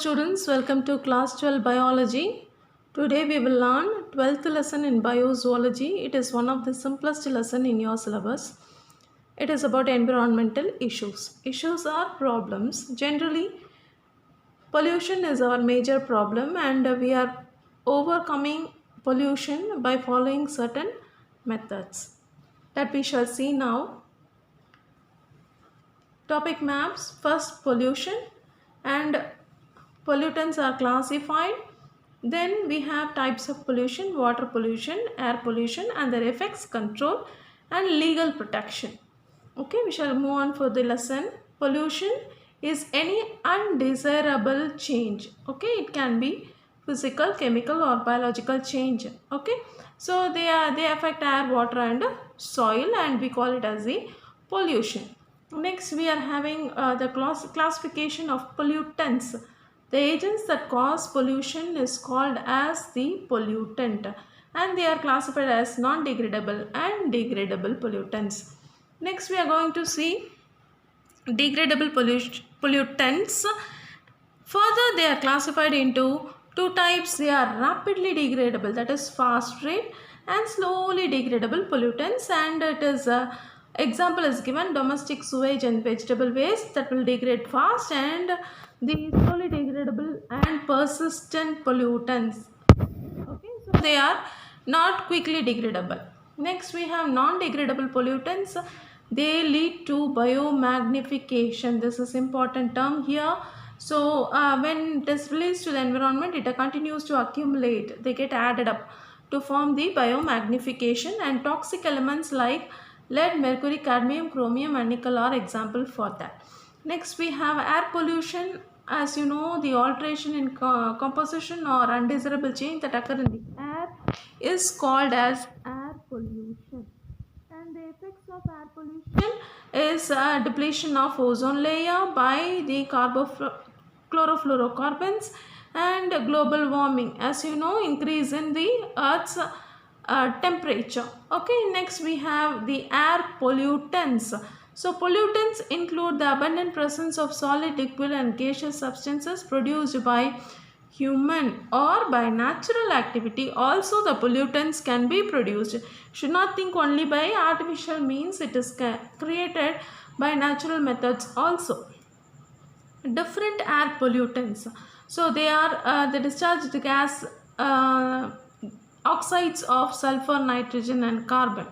students, welcome to class 12 biology. Today we will learn 12th lesson in biozoology. It is one of the simplest lesson in your syllabus. It is about environmental issues. Issues are problems. Generally, pollution is our major problem and we are overcoming pollution by following certain methods that we shall see now. Topic maps. First, pollution, and pollutants are classified. Then we have types of pollution: water pollution, air pollution, and their effects, control, and legal protection. Okay, we shall move on for the lesson. Pollution is any undesirable change. Okay, it can be physical, chemical, or biological change. Okay, so they affect air, water, and soil, and we call it as the pollution. Next, we are having the classification of pollutants. The agents that cause pollution is called as the pollutant, and they are classified as non-degradable and degradable pollutants. Next, we are going to see degradable pollutants. Further, they are classified into two types. They are rapidly degradable, that is fast rate, and slowly degradable pollutants. And it is example is given: domestic sewage and vegetable waste that will degrade fast, and the slowly degradable and persistent pollutants. Okay, so they are not quickly degradable. Next, we have non-degradable pollutants. They lead to biomagnification. This is important term here. So when it is released to the environment, it continues to accumulate. They get added up to form the biomagnification, and toxic elements like lead, mercury, cadmium, chromium, and nickel are example for that. Next, we have air pollution. As you know, the alteration in composition or undesirable change that occur in the air is called as air pollution. And the effects of air pollution is depletion of ozone layer by the chlorofluorocarbons, and global warming. As you know, increase in the Earth's temperature. Okay, next we have the air pollutants. So pollutants include the abundant presence of solid, liquid, and gaseous substances produced by human or by natural activity. Also, the pollutants can be produced. Should not think only by artificial means. It is created by natural methods also. Different air pollutants. So they are the discharged gas oxides of sulfur, nitrogen, and carbon.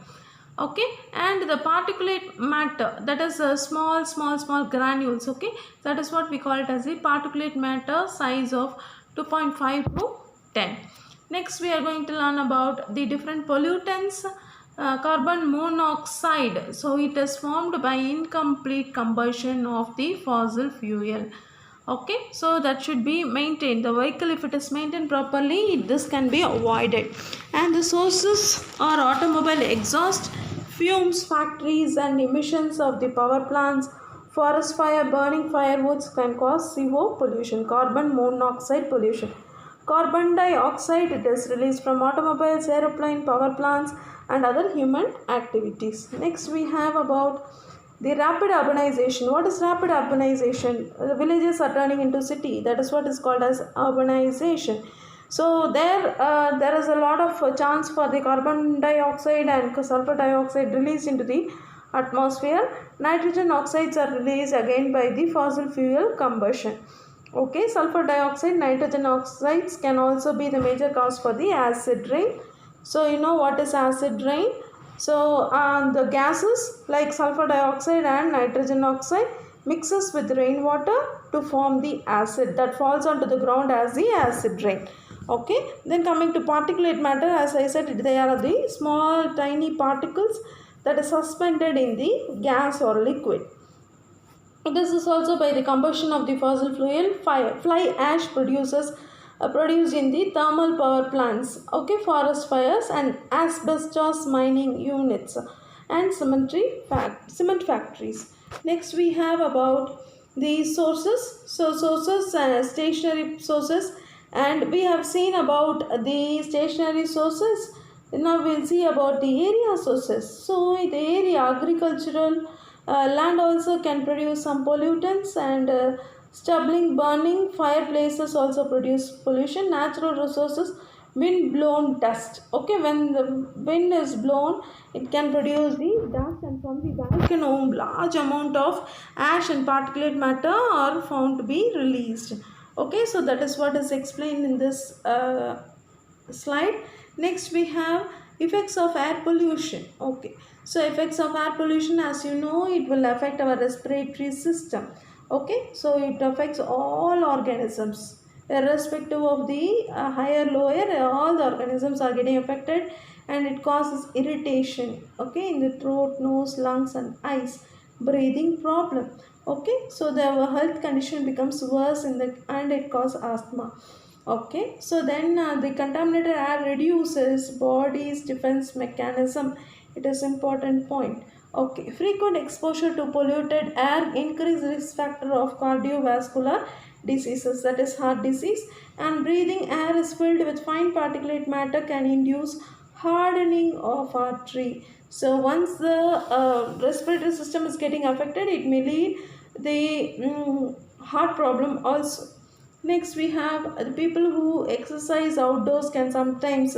Okay, and the particulate matter, that is small granules. Okay, that is what we call it as the particulate matter, size of 2.5 to 10. Next, we are going to learn about the different pollutants. Carbon monoxide, so it is formed by incomplete combustion of the fossil fuel. Okay, so that should be maintained. The vehicle, if it is maintained properly, this can be avoided. And the sources are automobile exhaust, fumes, factories, and emissions of the power plants. Forest fire, burning firewoods can cause CO pollution, carbon monoxide pollution. Carbon dioxide, it is released from automobiles, aeroplane, power plants, and other human activities. Next, we have about the rapid urbanization. What is rapid urbanization? The villages are turning into city. That is what is called as urbanization. So there is a lot of chance for the carbon dioxide and sulfur dioxide released into the atmosphere. Nitrogen oxides are released again by the fossil fuel combustion. Okay, sulfur dioxide, nitrogen oxides can also be the major cause for the acid rain. So you know what is acid rain? So the gases like sulfur dioxide and nitrogen oxide mixes with rainwater to form the acid that falls onto the ground as the acid rain. Okay, then coming to particulate matter, as I said, they are the small tiny particles that are suspended in the gas or liquid. This is also by the combustion of the fossil fuel. Fly ash produced in the thermal power plants. Okay, forest fires, and asbestos mining units, and cement factories. Next, we have about the sources. So sources, stationary sources, and we have seen about the stationary sources. Now we will see about the area sources. So the area, agricultural land also can produce some pollutants, and Stubbling, burning, fireplaces also produce pollution. Natural resources, wind blown dust. Okay, when the wind is blown, it can produce the dust, and from the volcano, large amount of ash and particulate matter are found to be released. Okay, so that is what is explained in this slide. Next we have effects of air pollution. Okay, so effects of air pollution, as you know, it will affect our respiratory system. Okay, so it affects all organisms irrespective of the higher lower, all the organisms are getting affected, and it causes irritation, okay, in the throat, nose, lungs and eyes, breathing problem. Okay, so the health condition becomes worse in the, and it causes asthma. Okay, so then the contaminated air reduces body's defense mechanism. It is important point. Okay, frequent exposure to polluted air increase risk factor of cardiovascular diseases, that is heart disease, and breathing air is filled with fine particulate matter can induce hardening of artery. So once the respiratory system is getting affected, it may lead the heart problem also. Next we have the people who exercise outdoors can sometimes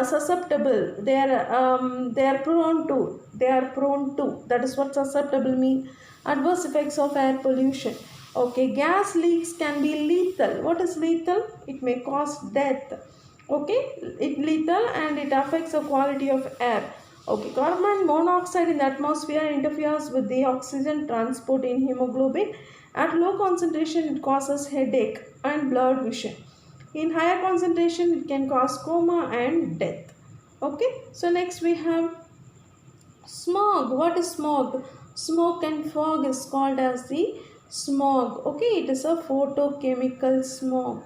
susceptible. They are prone to. That is what susceptible mean. Adverse effects of air pollution. Okay, gas leaks can be lethal. What is lethal? It may cause death. Okay, it lethal and it affects the quality of air. Okay, carbon monoxide in the atmosphere interferes with the oxygen transport in hemoglobin. At low concentration, it causes headache and blurred vision. In higher concentration, it can cause coma and death. Okay, so next we have smog. What is smog? Smoke and fog is called as the smog. Okay, it is a photochemical smog.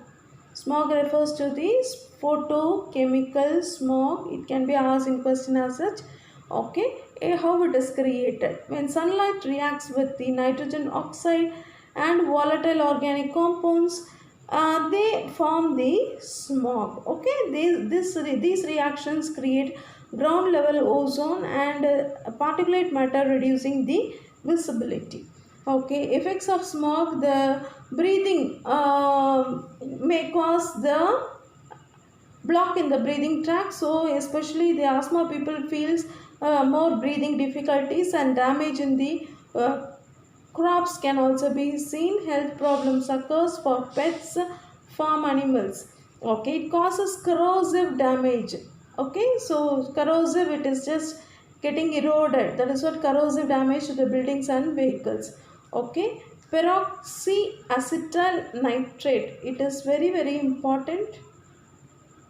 Smog refers to the photochemical smog. It can be asked in question as such. Okay, how it is created? When sunlight reacts with the nitrogen oxide and volatile organic compounds, they form the smog. Okay, these reactions create ground level ozone and particulate matter, reducing the visibility. Okay, effects of smog, the breathing may cause the block in the breathing tract, so especially the asthma people feels more breathing difficulties, and damage in the crops can also be seen. Health problems occurs for pets, farm animals. Okay, it causes corrosive damage. Okay, so corrosive, it is just getting eroded. That is what corrosive damage to the buildings and vehicles. Okay, peroxyacetyl nitrate. It is very important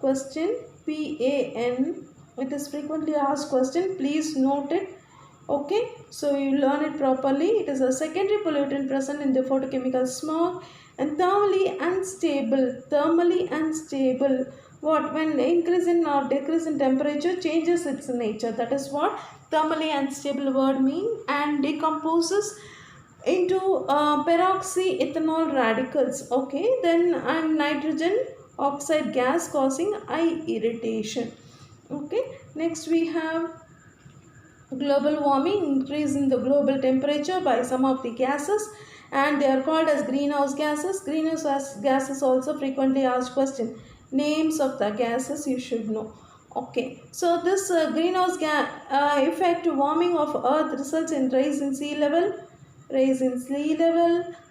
question. PAN. It is frequently asked question. Please note it. Okay, so you learn it properly. It is a secondary pollutant present in the photochemical smog and thermally unstable. Thermally unstable. What? When increase in or decrease in temperature changes its nature. That is what thermally unstable word mean, and decomposes into peroxyethanol radicals. Okay, then and nitrogen oxide gas causing eye irritation. Okay, next we have global warming, increase in the global temperature by some of the gases, and they are called as greenhouse gases. Greenhouse gases also frequently asked question. Names of the gases you should know. Okay, so this greenhouse gas effect warming of earth results in rise in sea level,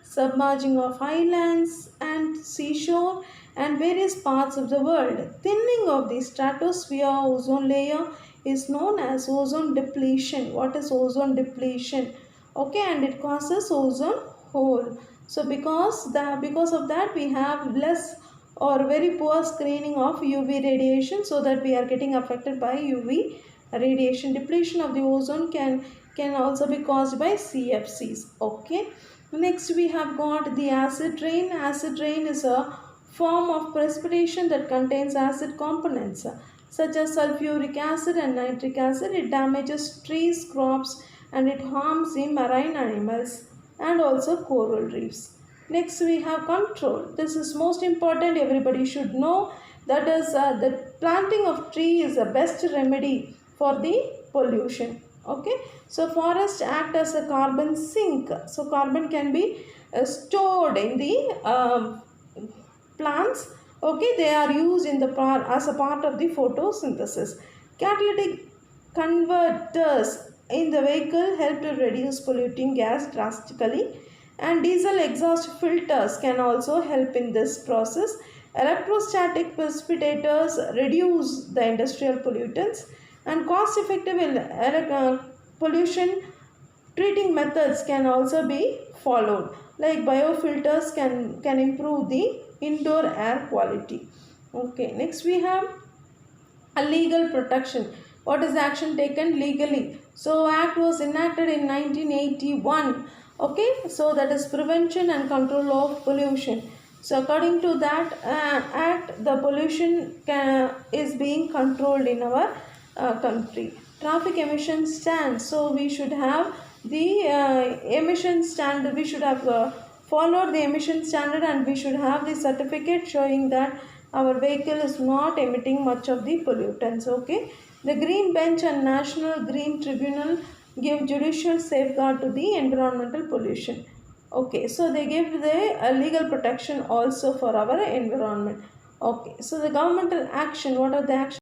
submerging of islands and seashore and various parts of the world. Thinning of the stratosphere ozone layer is known as ozone depletion. What is ozone depletion? Okay, and it causes ozone hole. So because of that we have less or very poor screening of UV radiation, so that we are getting affected by UV radiation. Depletion of the ozone can also be caused by CFCs. Okay, next we have got the acid rain. Acid rain is a form of precipitation that contains acid components such as sulfuric acid and nitric acid. It damages trees, crops, and it harms the marine animals and also coral reefs. Next we have control. This is most important, everybody should know. That is the planting of tree is the best remedy for the pollution. Okay, so forests act as a carbon sink. So carbon can be stored in the plants. Okay, they are used in the as a part of the photosynthesis. Catalytic converters in the vehicle help to reduce polluting gas drastically, and diesel exhaust filters can also help in this process. Electrostatic precipitators reduce the industrial pollutants, and cost effective pollution treating methods can also be followed, like biofilters can improve the indoor air quality. Okay, next we have a legal protection. What is the action taken legally? So act was enacted in 1981. Okay, so that is prevention and control of pollution. So according to that act, the pollution is being controlled in our country. Traffic emission stands. So we should have the emission standard. We should have followed the emission standard, and we should have the certificate showing that our vehicle is not emitting much of the pollutants. Okay, the Green Bench and National Green Tribunal give judicial safeguard to the environmental pollution. Okay, so they give the legal protection also for our environment. Okay, so the governmental action, what are the actions?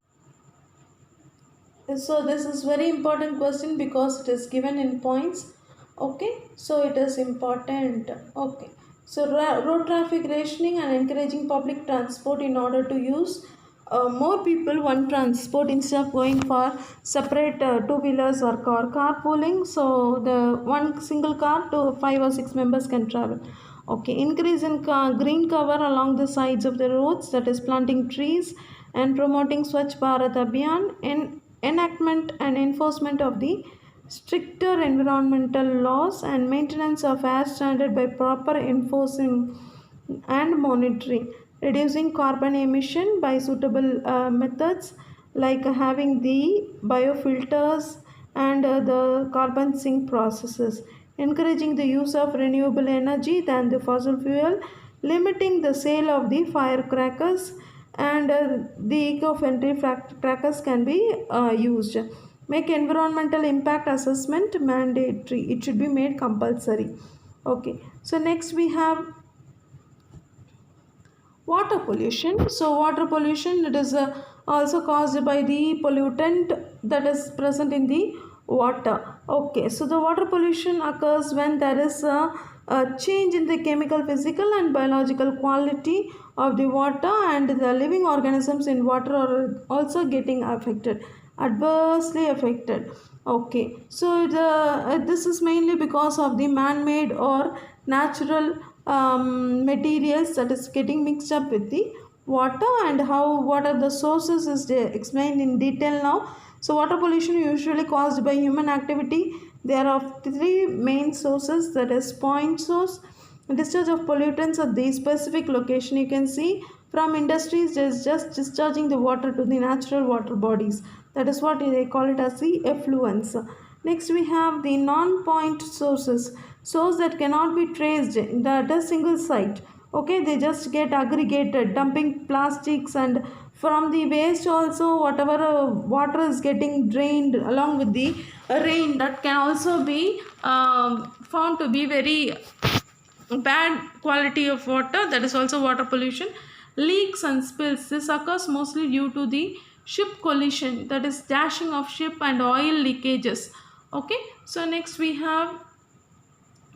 So this is very important question because it is given in points. Okay, so it is important. Okay, so road traffic rationing and encouraging public transport in order to use more people one transport instead of going for separate two-wheelers or carpooling. So the one single car to 5 or 6 members can travel. Okay, increase in green cover along the sides of the roads, that is planting trees and promoting Swachh Bharat Abhiyan, in enactment and enforcement of the stricter environmental laws, and maintenance of air standard by proper enforcing and monitoring, reducing carbon emission by suitable methods like having the biofilters and the carbon sink processes, encouraging the use of renewable energy than the fossil fuel, limiting the sale of the firecrackers, and the eco-friendly crackers can be used. Make environmental impact assessment mandatory. It should be made compulsory. Okay, so next we have water pollution. So water pollution, it is also caused by the pollutant that is present in the water. Okay, so the water pollution occurs when there is a change in the chemical, physical and biological quality of the water, and the living organisms in water are also getting affected, adversely affected. Okay, so this is mainly because of the man-made or natural materials that is getting mixed up with the water, and what are the sources is explained in detail now. So water pollution usually caused by human activity. There are three main sources, that is point source, discharge of pollutants at the specific location. You can see from industries is just discharging the water to the natural water bodies. That is what they call it as the effluents. Next we have the non-point sources, source that cannot be traced at a single site. Okay, they just get aggregated, dumping plastics, and from the waste also whatever water is getting drained along with the rain, that can also be found to be very bad quality of water. That is also water pollution. Leaks and spills, this occurs mostly due to the ship collision, that is dashing of ship and oil leakages. Okay, so next we have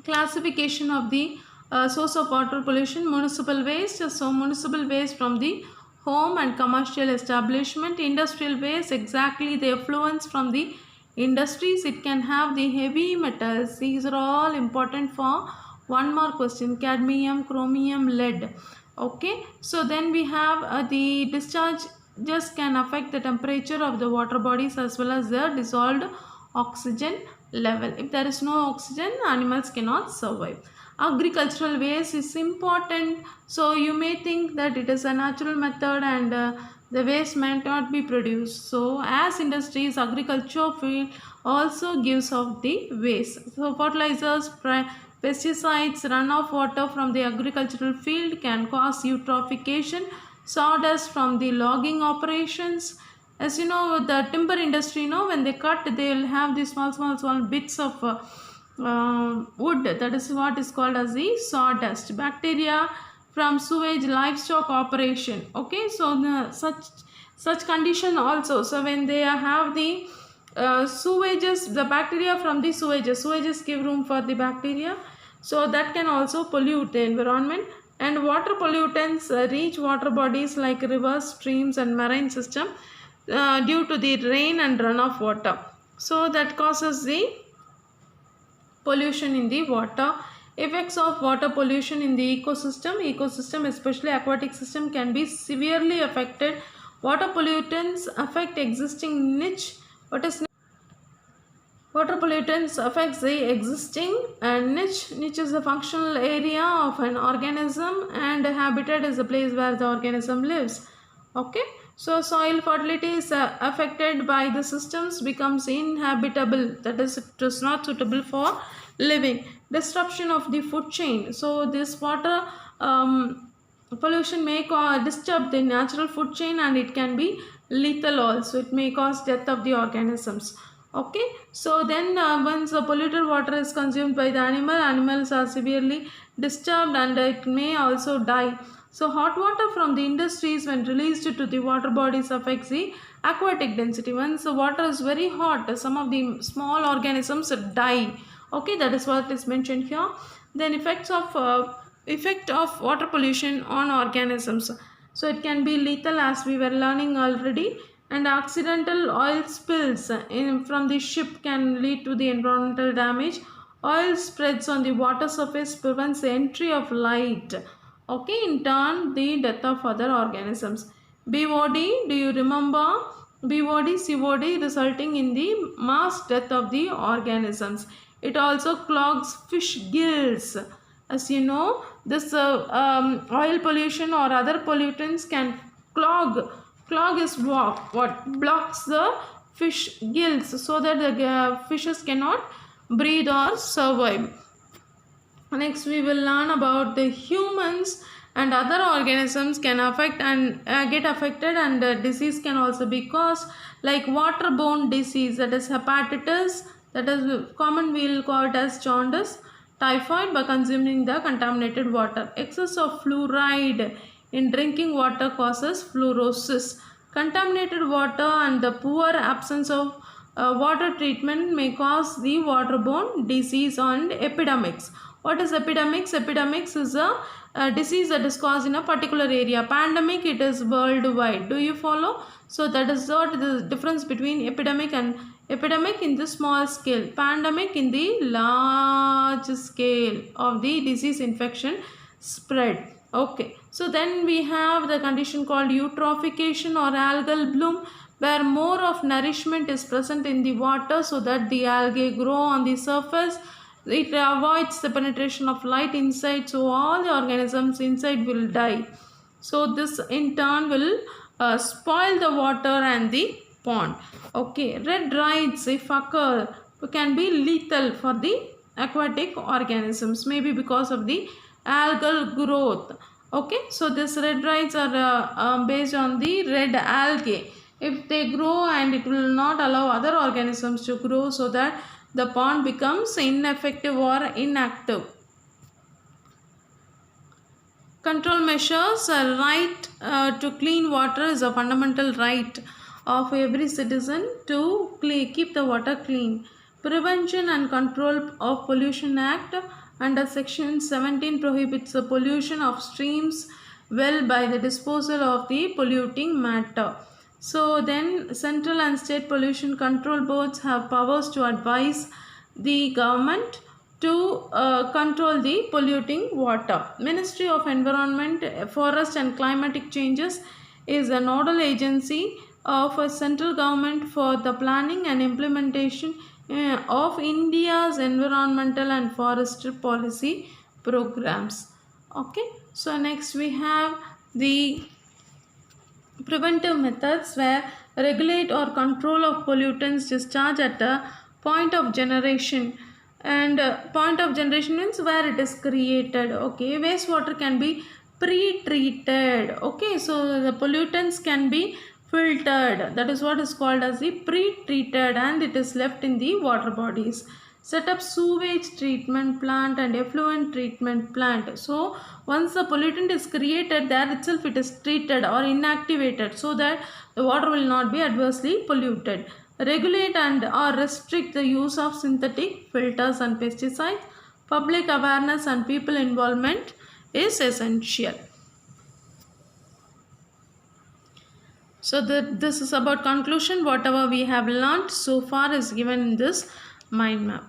classification of the source of water pollution. Municipal waste, so municipal waste from the home and commercial establishment. Industrial waste, exactly the effluents from the industries. It can have the heavy metals. These are all important for one more question: cadmium, chromium, lead. Okay, so then we have the discharge just can affect the temperature of the water bodies as well as the dissolved oxygen level. If there is no oxygen, animals cannot survive. Agricultural waste is important. So you may think that it is a natural method and the waste might not be produced. So as industries, agriculture field also gives off the waste. So fertilizers, pesticides, runoff water from the agricultural field can cause eutrophication. Sawdust from the logging operations. As you know, the timber industry, when they cut, they will have these small bits of wood, that is what is called as the sawdust. Bacteria from sewage livestock operation. Okay, so such condition also. So when they have the sewages, the bacteria from the sewages give room for the bacteria, so that can also pollute the environment. And water pollutants reach water bodies like rivers, streams and marine system due to the rain and runoff water. So that causes the pollution in the water. Effects of water pollution in the ecosystem especially aquatic system can be severely affected. Water pollutants affect existing niche. Water pollutants affects the existing niche. Niche is the functional area of an organism, and habitat is the place where the organism lives. Okay, so soil fertility is affected by the systems, becomes inhabitable, that is, it is not suitable for living. Disruption of the food chain. So this water pollution may disturb the natural food chain, and it can be lethal also. It may cause death of the organisms. Okay, so then once the polluted water is consumed by the animals are severely disturbed, and it may also die. So hot water from the industries when released to the water bodies affects the aquatic density. Once the water is very hot, some of the small organisms die. Okay, that is what is mentioned here. Then effect of water pollution on organisms. So it can be lethal, as we were learning already. And accidental oil spills from the ship can lead to the environmental damage. Oil spreads on the water surface prevents the entry of light. Okay, in turn the death of other organisms. BOD, do you remember? BOD, COD resulting in the mass death of the organisms. It also clogs fish gills. As you know, this oil pollution or other pollutants can clog is what blocks the fish gills, so that the fishes cannot breathe or survive. Next we will learn about the humans and other organisms can affect and get affected, and disease can also be caused, like waterborne disease, that is hepatitis, that is common we will call it as jaundice, typhoid, by consuming the contaminated water. Excess of fluoride in drinking water causes fluorosis. Contaminated water and the poor absence of water treatment may cause the waterborne disease and epidemics. What is epidemics? Epidemics is a disease that is caused in a particular area. Pandemic, it is worldwide. Do you follow? So that is what the difference between epidemic and epidemic in the small scale, pandemic in the large scale of the disease infection spread. Okay, so then we have the condition called eutrophication or algal bloom, where more of nourishment is present in the water so that the algae grow on the surface. It avoids the penetration of light inside, so all the organisms inside will die. So this in turn will spoil the water and the pond. Okay, red rides, if occur, can be lethal for the aquatic organisms, maybe because of the algal growth. Okay, so these red rides are based on the red algae. If they grow, and it will not allow other organisms to grow, so that the pond becomes ineffective or inactive. Control measures. A right to clean water is a fundamental right of every citizen to keep the water clean. Prevention and Control of Pollution Act under Section 17 prohibits the pollution of streams well by the disposal of the polluting matter. So then central and state pollution control boards have powers to advise the government to control the polluting water. Ministry of Environment, Forest and Climatic Changes is a nodal agency of a central government for the planning and implementation of India's environmental and forestry policy programs. Okay, so next we have the preventive methods, where regulate or control of pollutants discharge at a point of generation. And point of generation means where it is created. Okay, wastewater can be pre-treated. Okay, so the pollutants can be filtered, that is what is called as the pre-treated, and it is left in the water bodies. set up sewage treatment plant and effluent treatment plant. So once the pollutant is created, there itself it is treated or inactivated so that the water will not be adversely polluted. Regulate and or restrict the use of synthetic filters and pesticides. Public awareness and people involvement is essential. So this is about conclusion. Whatever we have learned so far is given in this mind map.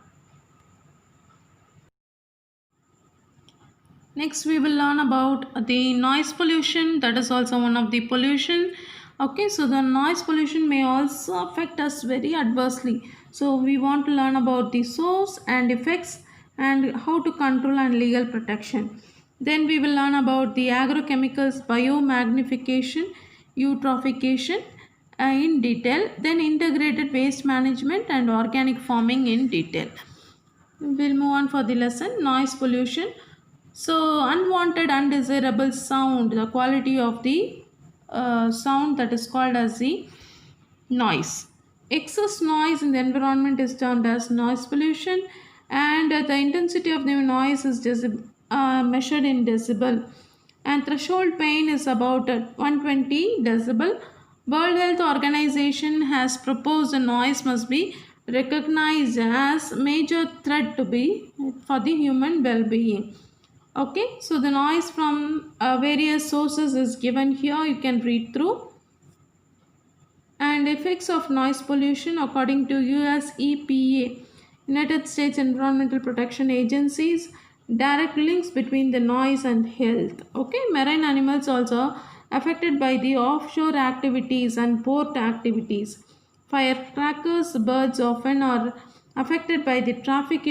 Next we will learn about the noise pollution. That is also one of the pollution. Okay, so the noise pollution may also affect us very adversely. So we want to learn about the source and effects and how to control and legal protection. Then we will learn about the agrochemicals, biomagnification, eutrophication in detail. Then integrated waste management and organic farming in detail. We'll move on for the lesson noise pollution. So unwanted undesirable sound, the quality of the sound, that is called as the noise. Excess noise in the environment is termed as noise pollution, and the intensity of the noise is measured in decibel, and threshold pain is about 120 decibel. World Health Organization has proposed the noise must be recognized as major threat to be for the human well-being. Okay, so the noise from various sources is given here, you can read through. And effects of noise pollution according to US EPA, United States Environmental Protection Agencies, direct links between the noise and health. Okay, marine animals also affected by the offshore activities and port activities. Firecrackers, birds often are affected by the traffic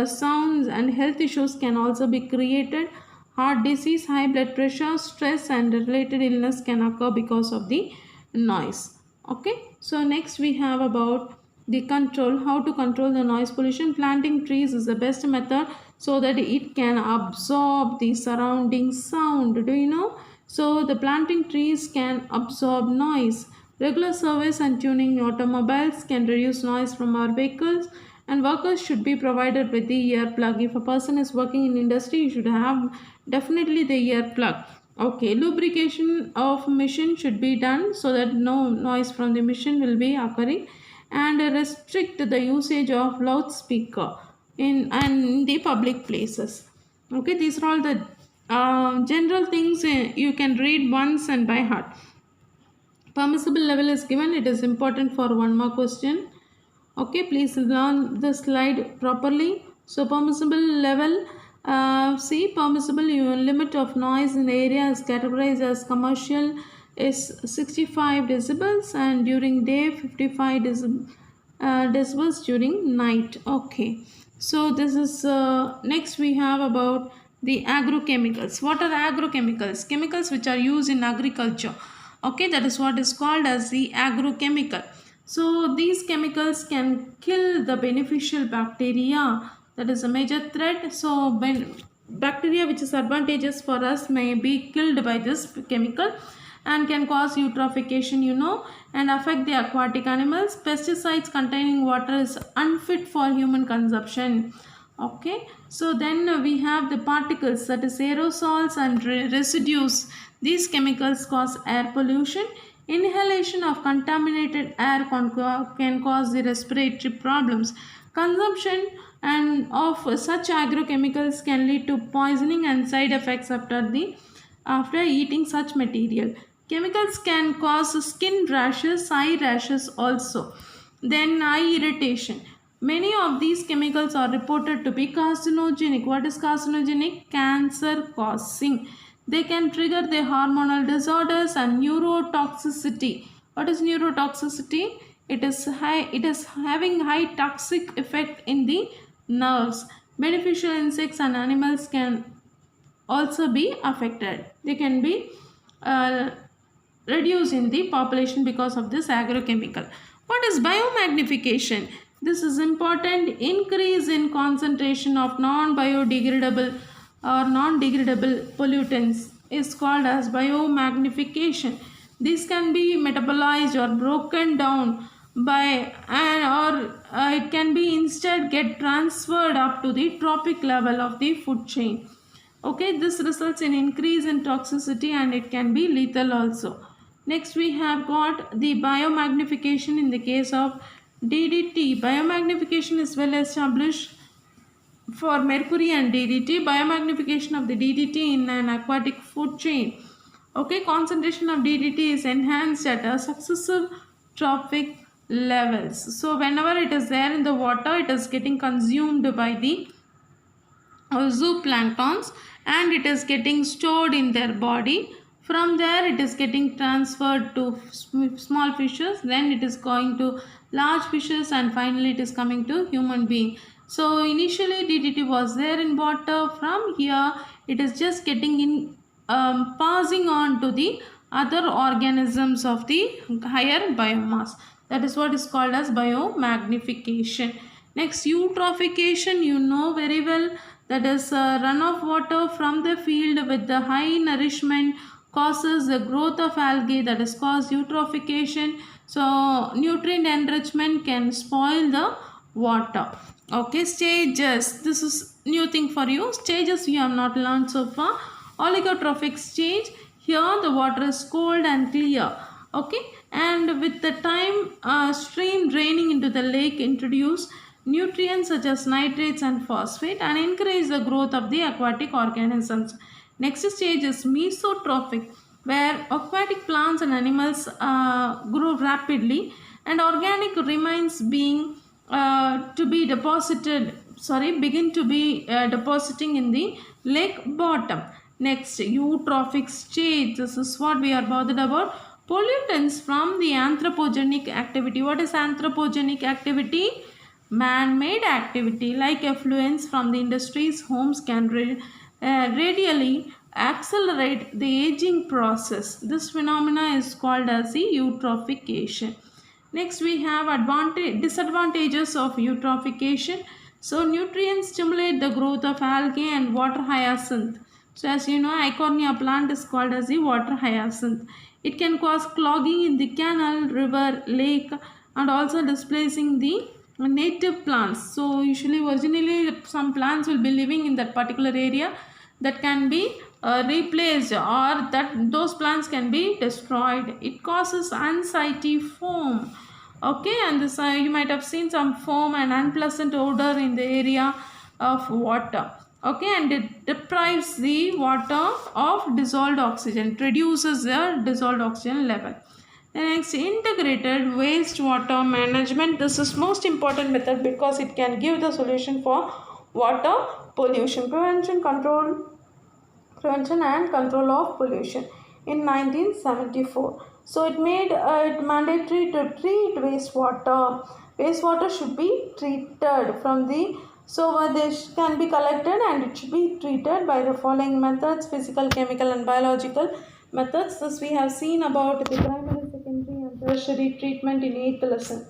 sounds, and health issues can also be created. Heart disease, high blood pressure, stress and related illness can occur because of the noise. Okay, so next we have about the control, how to control the noise pollution. Planting trees is the best method so that it can absorb the surrounding sound. Do you know? So the planting trees can absorb noise. Regular service and tuning automobiles can reduce noise from our vehicles, and workers should be provided with the earplug. If a person is working in industry, you should have definitely the earplug. Okay, lubrication of machine should be done so that no noise from the machine will be occurring, and restrict the usage of loudspeaker in the public places. Okay, these are all the general things you can read once and by heart. Permissible level is given, it is important for one more question. Okay, please learn the slide properly. So permissible level, see, permissible limit of noise in the area is categorized as commercial is 65 decibels, and during day 55 decibels during night. Okay, so this is next we have about the agrochemicals. What are agrochemicals? Chemicals which are used in agriculture. Okay, that is what is called as the agrochemical. So these chemicals can kill the beneficial bacteria, that is a major threat. So when bacteria which is advantageous for us may be killed by this chemical and can cause eutrophication, you know, and affect the aquatic animals. Pesticides containing water is unfit for human consumption. Okay, so then we have the particles, that is aerosols and residues. These chemicals cause air pollution. Inhalation of contaminated air can cause the respiratory problems. Consumption and of such agrochemicals can lead to poisoning and side effects after eating such material. Chemicals can cause skin rashes, eye rashes also. Then eye irritation. Many of these chemicals are reported to be carcinogenic. What is carcinogenic? Cancer causing. They can trigger the hormonal disorders and neurotoxicity. What is neurotoxicity? It is having high toxic effect in the nerves. Beneficial insects and animals can also be affected. They can be reduced in the population because of this agrochemical. What is biomagnification? This is important. Increase in concentration of non-biodegradable or non-degradable pollutants is called as biomagnification. These can be metabolized or broken down by and or it can be instead get transferred up to the trophic level of the food chain. Okay, this results in increase in toxicity and it can be lethal also. Next we have got the biomagnification in the case of DDT. Biomagnification is well established for mercury and DDT. Biomagnification of the DDT in an aquatic food chain. Okay, concentration of DDT is enhanced at a successive trophic levels. So whenever it is there in the water, it is getting consumed by the zooplanktons and it is getting stored in their body. From there it is getting transferred to small fishes, then it is going to large fishes, and finally it is coming to human being. So initially DDT was there in water. From here it is just getting in passing on to the other organisms of the higher biomass. That is what is called as biomagnification. Next, eutrophication, you know very well, that is runoff water from the field with the high nourishment causes the growth of algae, that is called eutrophication. So nutrient enrichment can spoil the water. Okay, stages, this is new thing for you. Stages we have not learned so far. Oligotrophic stage, here the water is cold and clear. Okay, and with the time stream draining into the lake introduce nutrients such as nitrates and phosphate and encourage the growth of the aquatic organisms. Next stage is mesotrophic, where aquatic plants and animals grow rapidly and organic remains being to be deposited begin to be depositing in the lake bottom. Next, eutrophic stage, this is what we are bothered about. Pollutants from the anthropogenic activity. What is anthropogenic activity? Man-made activity like effluents from the industries, homes can radially accelerate the aging process. This phenomena is called as the eutrophication. Next we have disadvantages of eutrophication. So nutrients stimulate the growth of algae and water hyacinth. So as you know, Eichhornia plant is called as the water hyacinth. It can cause clogging in the canal, river, lake, and also displacing the native plants. So usually originally some plants will be living in that particular area that can be replaced, or that those plants can be destroyed. It causes unsightly foam. Okay, and this you might have seen some foam and unpleasant odor in the area of water. Okay, and it deprives the water of dissolved oxygen, reduces the dissolved oxygen level. The next, integrated wastewater management. This is most important method because it can give the solution for water pollution, prevention and control of pollution in 1974. So it made it mandatory to treat wastewater. Wastewater should be treated from the this can be collected and it should be treated by the following methods: physical, chemical, and biological methods. This we have seen about the primary, secondary, and tertiary treatment in 8th lesson.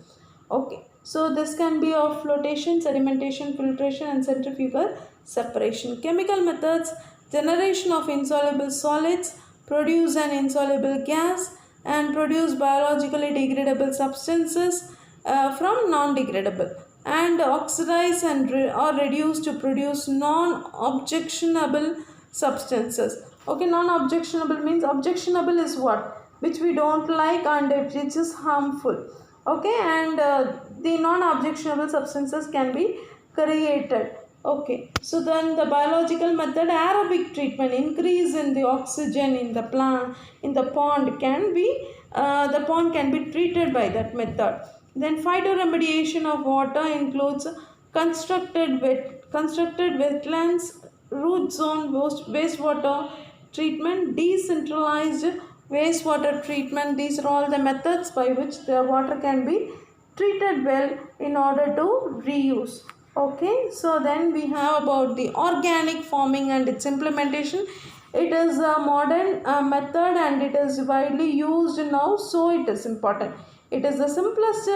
Okay, so this can be of flotation, sedimentation, filtration, and centrifugal separation. Chemical methods: generation of insoluble solids, produce an insoluble gas, and produce biologically degradable substances from non-degradable, and oxidize and or reduce to produce non-objectionable substances. Okay, non-objectionable means objectionable is what? Which we don't like and it is harmful. Okay, and the non-objectionable substances can be created. Okay, so then the biological method, aerobic treatment, increase in the oxygen in the plant, in the pond can be the pond can be treated by that method. Then phytoremediation of water includes constructed wetlands, root zone wastewater treatment, decentralized wastewater treatment. These are all the methods by which the water can be treated well in order to reuse. Okay, so then we have about the organic farming and its implementation. It is a modern method and it is widely used now, so it is important. It is the simplest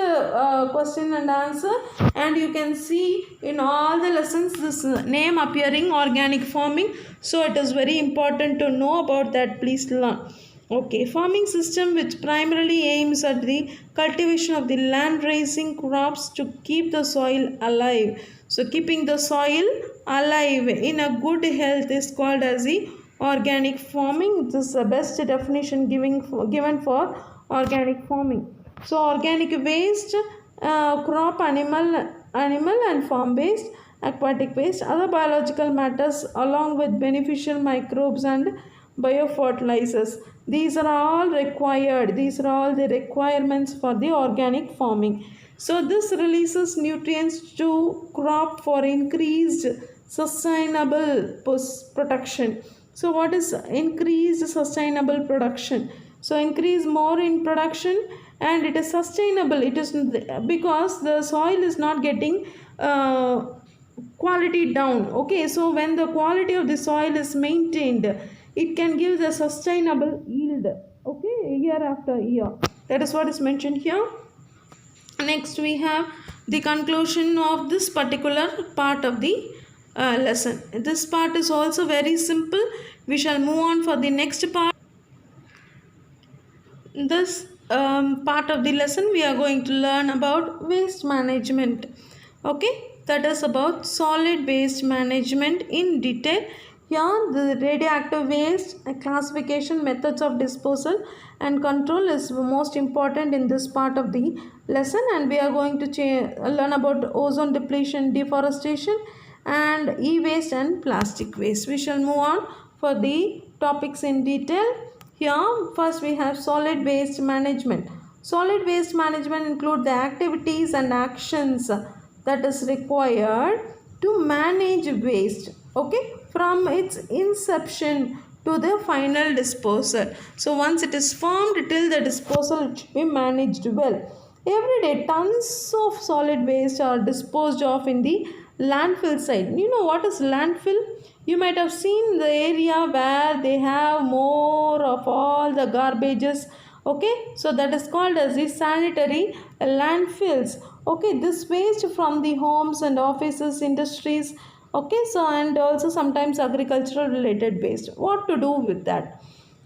question and answer, and you can see in all the lessons this name appearing, organic farming. So it is very important to know about that. Please learn. Okay, farming system which primarily aims at the cultivation of the land raising crops to keep the soil alive. So keeping the soil alive in a good health is called as the organic farming. This is the best definition given for organic farming. So organic waste, crop, animal and farm waste, aquatic waste, other biological matters along with beneficial microbes and biofertilizers. These are all required. These are all the requirements for the organic farming. So this releases nutrients to crop for increased sustainable production. So what is increased sustainable production? So increase more in production and it is sustainable. It is because the soil is not getting quality down. Okay, so when the quality of the soil is maintained, it can give the sustainable yield, okay, year after year. That is what is mentioned here. Next we have the conclusion of this particular part of the lesson. This part is also very simple. We shall move on for the next part. This part of the lesson we are going to learn about waste management. Okay, that is about solid waste management in detail. Here the radioactive waste classification, methods of disposal and control is most important in this part of the lesson, and we are going to learn about ozone depletion, deforestation and e-waste and plastic waste. We shall move on for the topics in detail. Here first we have solid waste management. Solid waste management include the activities and actions that is required to manage waste, okay, from its inception to the final disposal. So once it is formed till the disposal, it should be managed well. Every day tons of solid waste are disposed of in the landfill site. You know what is landfill? You might have seen the area where they have more of all the garbages. Okay, so that is called as the sanitary landfills. Okay, this waste from the homes and offices, industries, okay, so and also sometimes agricultural related waste. What to do with that?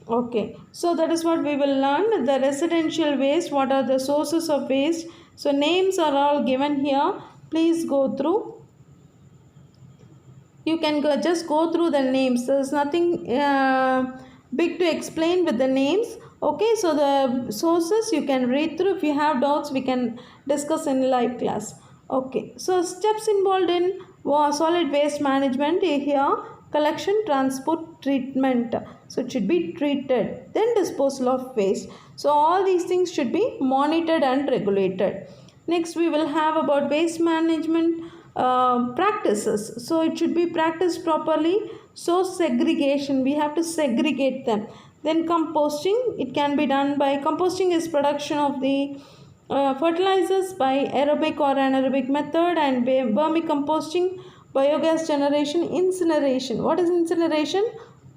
Okay, so that is what we will learn. The residential waste, what are the sources of waste? So names are all given here. Please go through. You can just go through the names. There's nothing big to explain with the names. Okay, so the sources you can read through. If you have doubts, we can discuss in live class. Okay, so steps involved in solid waste management here: collection, transport, treatment. So it should be treated, then disposal of waste. So all these things should be monitored and regulated. Next we will have about waste management practices. So it should be practiced properly. So segregation, we have to segregate them. Then composting, it can be done by composting is production of the fertilizers by aerobic or anaerobic method, and vermicomposting, biogas generation, incineration. What is incineration?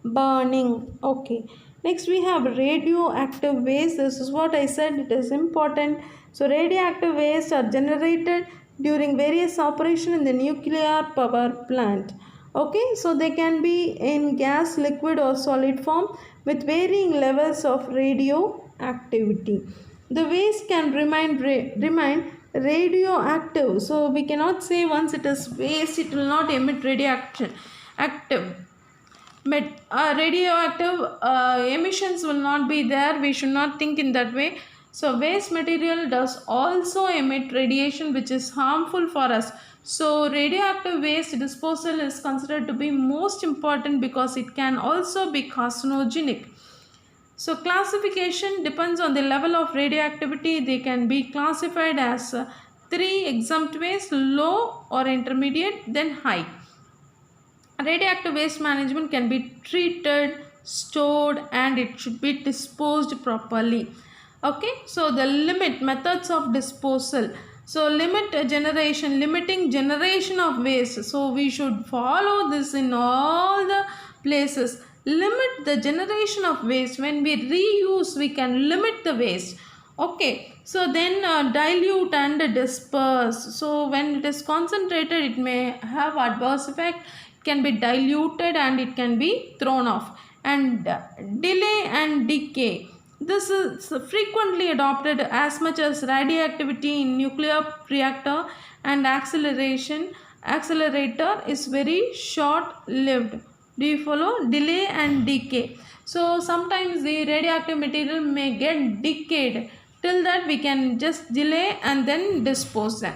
Burning. Okay, next we have radioactive waste. This is what I said, it is important. So radioactive waste are generated during various operations in the nuclear power plant. Okay, so they can be in gas, liquid or solid form with varying levels of radioactivity. The waste can remain radioactive. So we cannot say once it is waste it will not emit radioactive. Radioactive emissions will not be there. We should not think in that way. So waste material does also emit radiation which is harmful for us. So radioactive waste disposal is considered to be most important because it can also be carcinogenic. So classification depends on the level of radioactivity. They can be classified as 3 exempt waste, low or intermediate, then high. Radioactive waste management can be treated, stored, and it should be disposed properly. Okay, so the methods of disposal. So limiting generation of waste. So we should follow this in all the places. Limit the generation of waste. When we reuse, we can limit the waste. Okay, so then dilute and disperse. So when it is concentrated, it may have adverse effect. It can be diluted and it can be thrown off. and delay and decay. This is frequently adopted as much as radioactivity in nuclear reactor, and accelerator is very short lived. Do you follow? Delay and decay. So sometimes the radioactive material may get decayed. Till that we can just delay and then dispose them.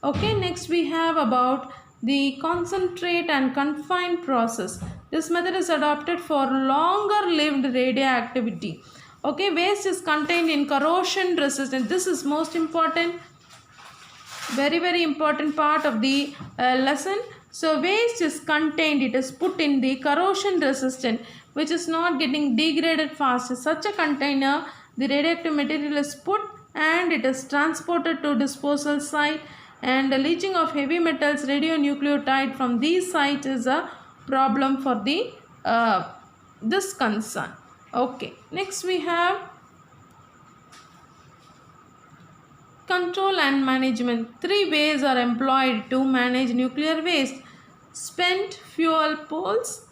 Okay, next we have about the concentrate and confine process. This method is adopted for longer lived radioactivity. Okay, waste is contained in corrosion resistant. This is most important, very important part of the lesson. So waste is contained, it is put in the corrosion resistant, which is not getting degraded fast. Such a container, the radioactive material is put and it is transported to disposal site, and the leaching of heavy metals radionucleotide from these sites is a problem for the this concern. Okay, next we have control and management. 3 ways are employed to manage nuclear waste: spent fuel pools,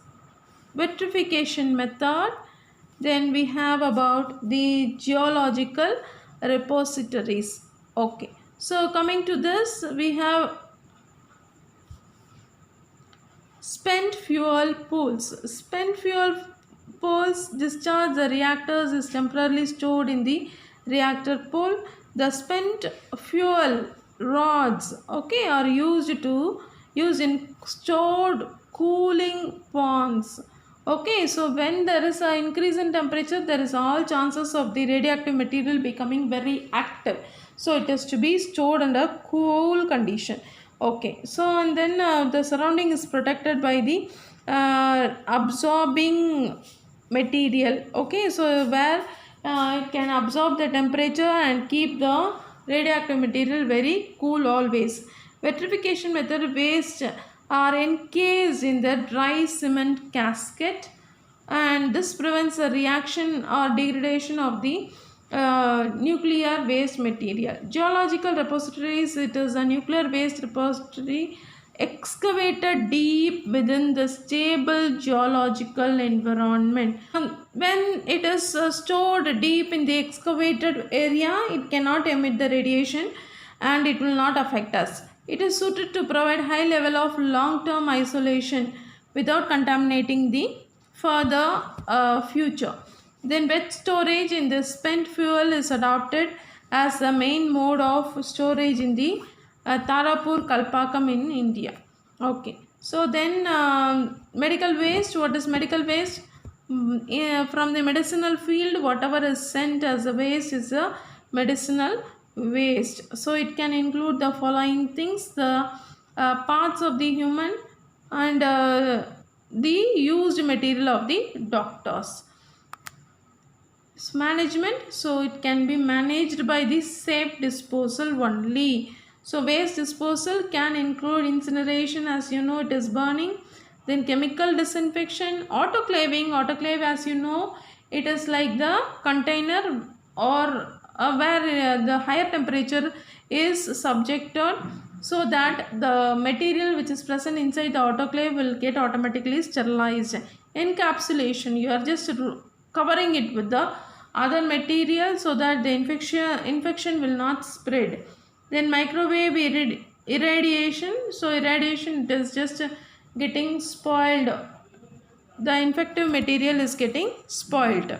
vitrification method, then we have about the geological repositories. Okay, so coming to this, we have spent fuel pools. Spent fuel pools discharge the reactors is temporarily stored in the reactor pool. The spent fuel rods, okay, are used in stored cooling ponds. Okay, so when there is an increase in temperature, there is all chances of the radioactive material becoming very active. So it is to be stored under cool condition. Okay, so and then the surrounding is protected by the absorbing material. Okay, so where it can absorb the temperature and keep the radioactive material very cool always. Vitrification method, waste are encased in the dry cement casket, and this prevents a reaction or degradation of the nuclear waste material. Geological repositories, it is a nuclear waste repository excavated deep within the stable geological environment. When it is stored deep in the excavated area, it cannot emit the radiation and it will not affect us. It is suited to provide high level of long-term isolation without contaminating the further future. Then wet storage in the spent fuel is adopted as the main mode of storage in the Tarapur Kalpakam in India. Okay, so then medical waste. What is medical waste? From the medicinal field, whatever is sent as a waste is a medicinal waste. So it can include the following things: the parts of the human and the used material of the doctors. Management, so it can be managed by the safe disposal only. So waste disposal can include incineration, as you know it is burning, then chemical disinfection, autoclave, as you know it is like the container or where the higher temperature is subjected, so that the material which is present inside the autoclave will get automatically sterilized. Encapsulation, you are just covering it with the other material so that the infection will not spread. Then microwave irradiation, so irradiation, it is just getting spoiled, the infective material is getting spoiled.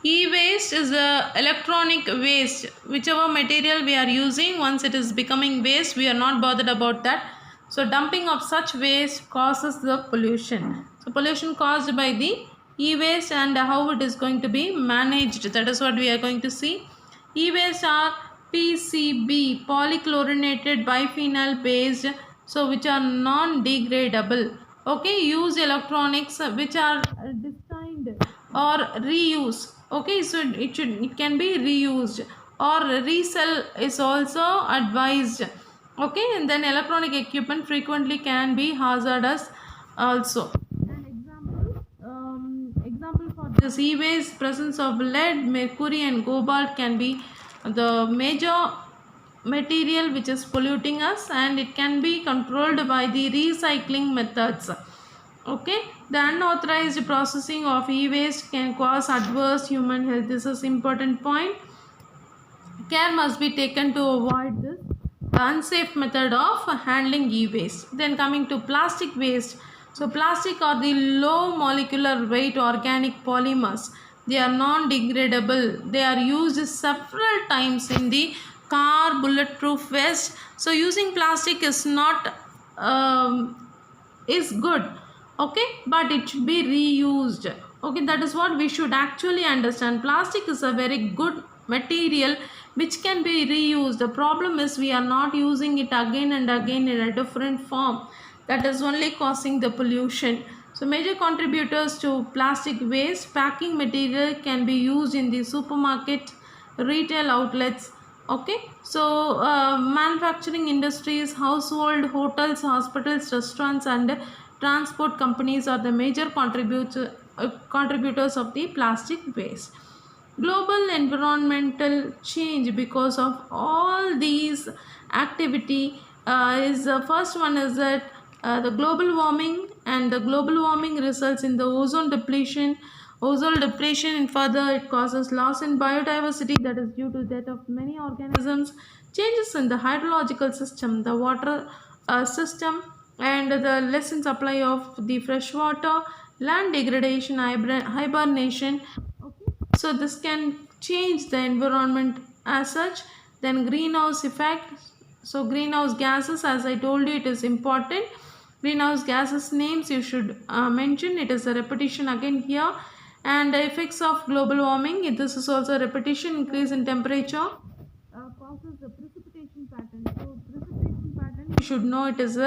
E-waste is the electronic waste. Whichever material we are using, once it is becoming waste, we are not bothered about that. So dumping of such waste causes the pollution. So pollution caused by the e-waste and how it is going to be managed, that is what we are going to see. E-waste are PCB, polychlorinated biphenyl based, so which are non-degradable. Okay, use electronics which are destined or reuse. Okay, so it can be reused, or resell is also advised. Okay, and then electronic equipment frequently can be hazardous also. Example for this e-waste, presence of lead, mercury and cobalt can be the major material which is polluting us, and it can be controlled by the recycling methods. Okay, The unauthorized processing of e-waste can cause adverse human health. This is important point. Care must be taken to avoid this unsafe method of handling e-waste. Then coming to plastic waste. So plastic are the low molecular weight organic polymers. They are non-degradable. They are used several times in the car bulletproof vest. So using plastic is not is good, okay, but it should be reused. Okay, that is what we should actually understand. Plastic is a very good material which can be reused. The problem is we are not using it again and again in a different form. That is only causing the pollution. So major contributors to plastic waste: packing material can be used in the supermarket, retail outlets. Okay, so manufacturing industries, household, hotels, hospitals, restaurants and transport companies are the major contributors of the plastic waste. Global environmental change because of all these activity is the first one is that the global warming, and the global warming results in the ozone depletion. Ozone depletion, and further it causes loss in biodiversity, that is due to death of many organisms. Changes in the hydrological system, the water system, and the less in supply of the fresh water, land degradation, hibernation. Okay, so this can change the environment as such. Then greenhouse effect. So greenhouse gases, as I told you, it is important. Greenhouse gases names you should mention. It is a repetition again here. And the effects of global warming, this is also a repetition. Increase in temperature causes the precipitation pattern. So precipitation pattern, you should know, it is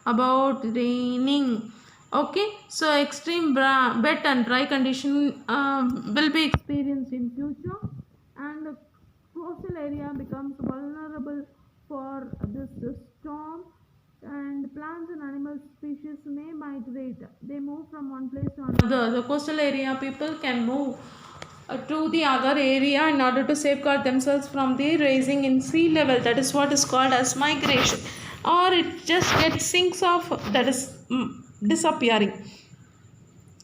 about raining. Okay, so extreme wet and dry condition will be experienced in future, and the coastal area becomes vulnerable for this storm, and plants and animal species may migrate. They move from one place to another. The coastal area people can move to the other area in order to safeguard themselves from the rising in sea level. That is what is called as migration, or it just gets sinks off, that is disappearing.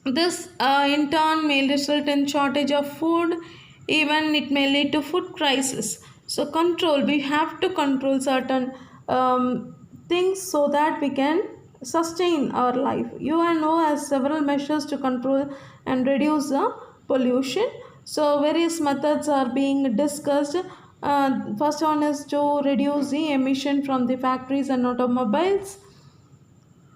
This in turn may result in shortage of food. Even it may lead to food crisis. So control, we have to control certain things so that we can sustain our life. UNO has several measures to control and reduce the pollution. So various methods are being discussed. First one is to reduce the emission from the factories and automobiles,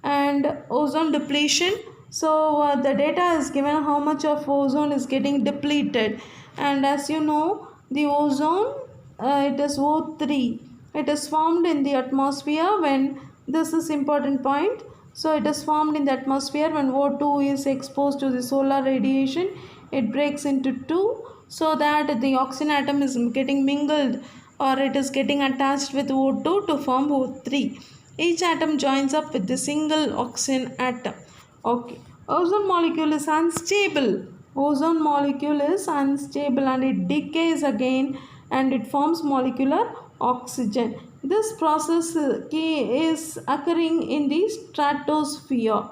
and ozone depletion. So the data is given how much of ozone is getting depleted, and as you know, the ozone it is O3. It is formed in the atmosphere when, this is important point, so it is formed in the atmosphere when O2 is exposed to the solar radiation. It breaks into two, so that the oxygen atom is getting mingled, or it is getting attached with O2 to form O3. Each atom joins up with the single oxygen atom. Okay. Ozone molecule is unstable. Ozone molecule is unstable and it decays again and it forms molecular oxygen. This process is occurring in the stratosphere.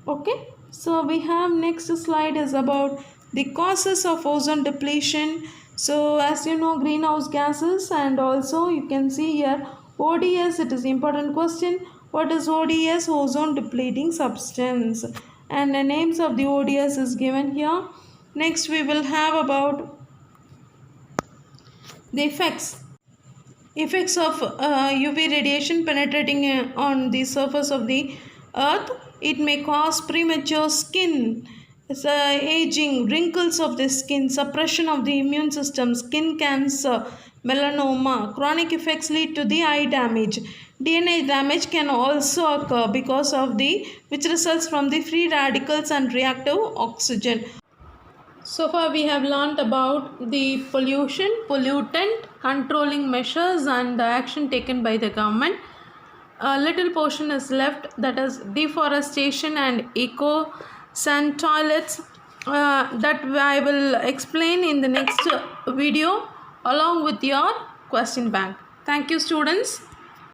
Okay. So we have next slide is about the causes of ozone depletion. So as you know, greenhouse gases, and also you can see here ODS, it is important question. What is ODS? Ozone depleting substance. And the names of the ODS is given here. Next we will have about the effects. Effects of UV radiation penetrating on the surface of the earth. It may cause premature skin aging, wrinkles of the skin, suppression of the immune system, skin cancer, melanoma. Chronic effects lead to the eye damage. DNA damage can also occur because of the, which results from the free radicals and reactive oxygen. So far we have learnt about the pollution, pollutant, controlling measures and the action taken by the government. A little portion is left, that is deforestation and eco sand toilets, that I will explain in the next video along with your question bank. Thank you, students.